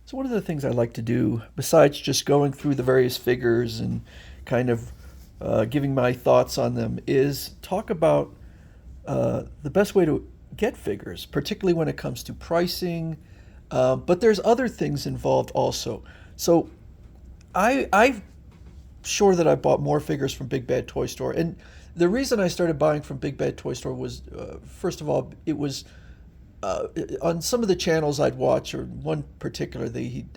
So one of the things I like to do, besides just going through the various figures and kind of giving my thoughts on them, is talk about the best way to get figures, particularly when it comes to pricing. But there's other things involved also. So I'm sure that I bought more figures from Big Bad Toy Store, and the reason I started buying from Big Bad Toy Store was, first of all, it was on some of the channels I'd watch, or one particular,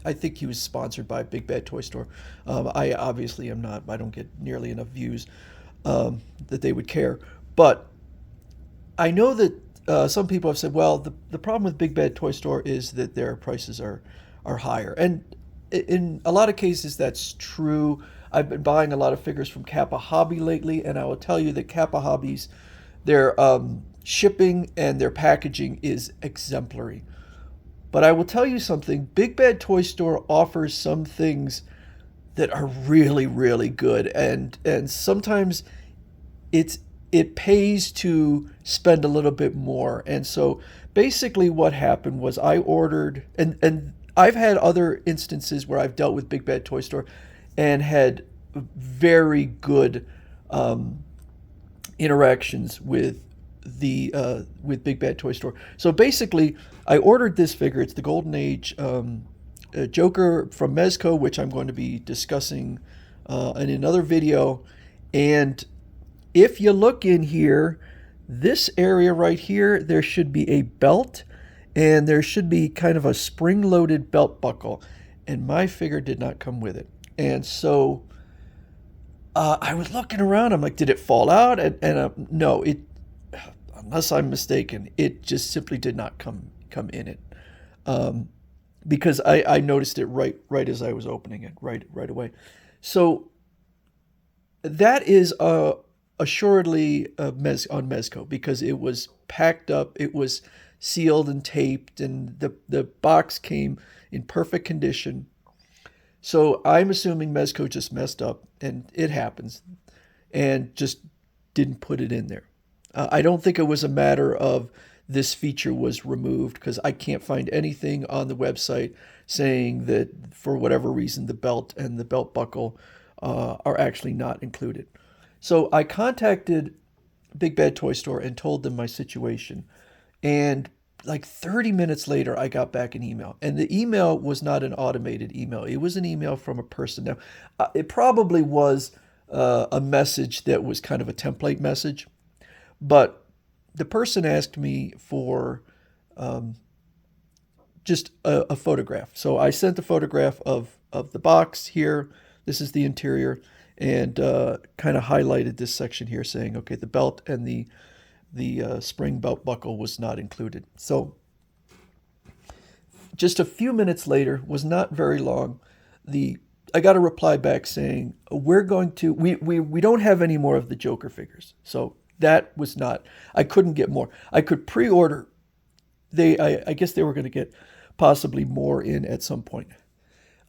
I think he was sponsored by Big Bad Toy Store. I obviously am not. I don't get nearly enough views that they would care. But I know that some people have said, well, the problem with Big Bad Toy Store is that their prices are higher, and in a lot of cases that's true. I've been buying a lot of figures from Kappa Hobby lately, and I will tell you that Kappa Hobbies, their shipping and their packaging is exemplary. But I will tell you something, Big Bad Toy Store offers some things that are really, really good. And sometimes it's it pays to spend a little bit more. And so basically what happened was I ordered, and I've had other instances where I've dealt with Big Bad Toy Store and had very good um, interactions with Big Bad Toy Store. So basically, I ordered this figure. It's the Golden Age Joker from Mezco, which I'm going to be discussing in another video. And if you look in here, this area right here, there should be a belt, and there should be kind of a spring-loaded belt buckle. And my figure did not come with it. And so I was looking around. I'm like, did it fall out? And no, unless I'm mistaken, it just simply did not come in it, um, because I noticed it right as I was opening it, right away. So that is assuredly on Mezco, because it was packed up, it was sealed and taped, and the box came in perfect condition. So I'm assuming Mezco just messed up, and it happens, and just didn't put it in there. I don't think it was a matter of this feature was removed, because I can't find anything on the website saying that for whatever reason the belt and the belt buckle are actually not included. So I contacted Big Bad Toy Store and told them my situation. And like 30 minutes later, I got back an email. And the email was not an automated email, it was an email from a person. Now, it probably was a message that was kind of a template message, but the person asked me for um, just a photograph. So I sent a photograph of the box here. This is the interior, and kind of highlighted this section here saying, okay, the belt and the spring belt buckle was not included. So just a few minutes later, was not very long, the I got a reply back saying, we're going to we don't have any more of the Joker figures. So that was not, I couldn't get more. I could pre-order. I guess they were going to get possibly more in at some point.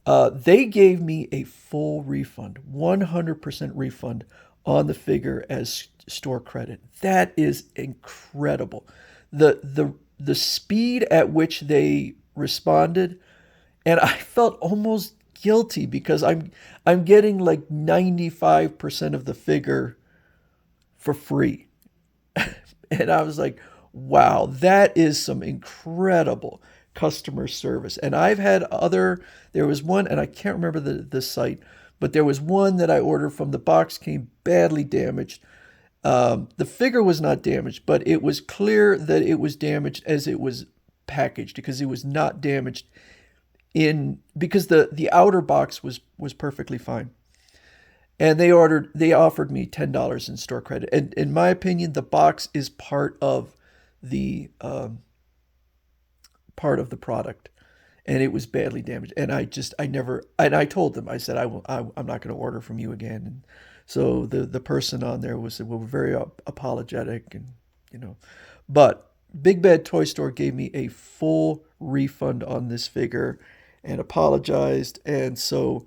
They gave me a full refund, 100% refund on the figure as store credit. That is incredible. The speed at which they responded, and I felt almost guilty because I'm getting like 95% of the figure for free. And I was like, wow, that is some incredible customer service. And I've had there was one, and I can't remember the site, but there was one that I ordered from. The box came badly damaged. The figure was not damaged, but it was clear that it was damaged as it was packaged, because it was not damaged because the outer box was perfectly fine. And they offered me $10 in store credit. And in my opinion, the box is the part of the product, and it was badly damaged. And I never, and I told them, I said, I'm not going to order from you again. And so the person on there was, well, very apologetic, and you know, but Big Bad Toy Store gave me a full refund on this figure and apologized. And so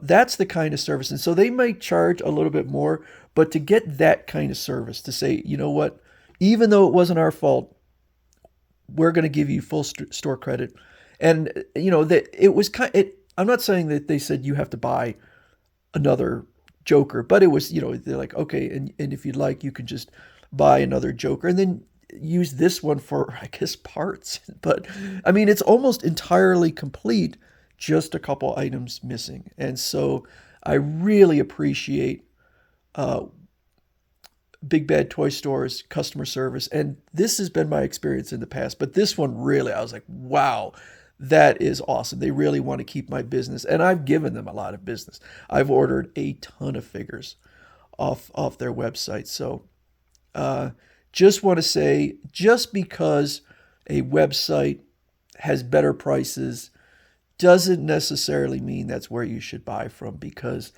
that's the kind of service. And so they might charge a little bit more, but to get that kind of service, to say, you know what, even though it wasn't our fault, we're going to give you full store credit. And that it was I'm not saying that they said you have to buy another Joker, but it was, they're like, okay, and if you'd like, you can just buy another Joker and then use this one for, I guess, parts. But I mean, it's almost entirely complete, just a couple items missing. And so I really appreciate uh, Big Bad Toy Store's customer service. And this has been my experience in the past, but this one really, I was like, wow, that is awesome. They really want to keep my business. And I've given them a lot of business. I've ordered a ton of figures off their website. So uh, just want to say, just because a website has better prices doesn't necessarily mean that's where you should buy from, because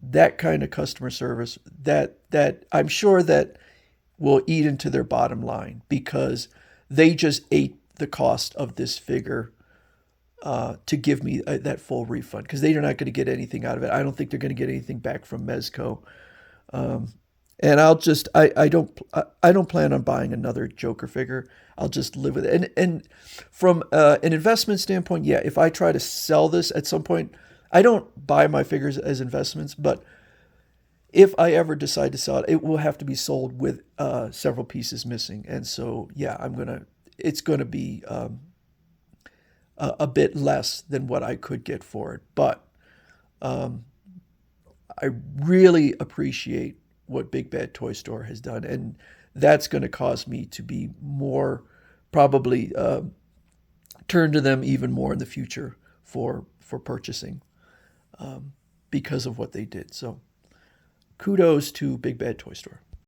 that kind of customer service, that I'm sure that will eat into their bottom line, because they just ate the cost of this figure to give me that full refund, because they're not going to get anything out of it. I don't think they're going to get anything back from Mezco. And I don't plan on buying another Joker figure. I'll just live with it. And from an investment standpoint, yeah, if I try to sell this at some point, I don't buy my figures as investments, but if I ever decide to sell it, it will have to be sold with several pieces missing. And so, yeah, it's gonna be a bit less than what I could get for it. But I really appreciate what Big Bad Toy Store has done, and that's going to cause me to be more, probably turn to them even more in the future for purchasing, because of what they did. So kudos to Big Bad Toy Store.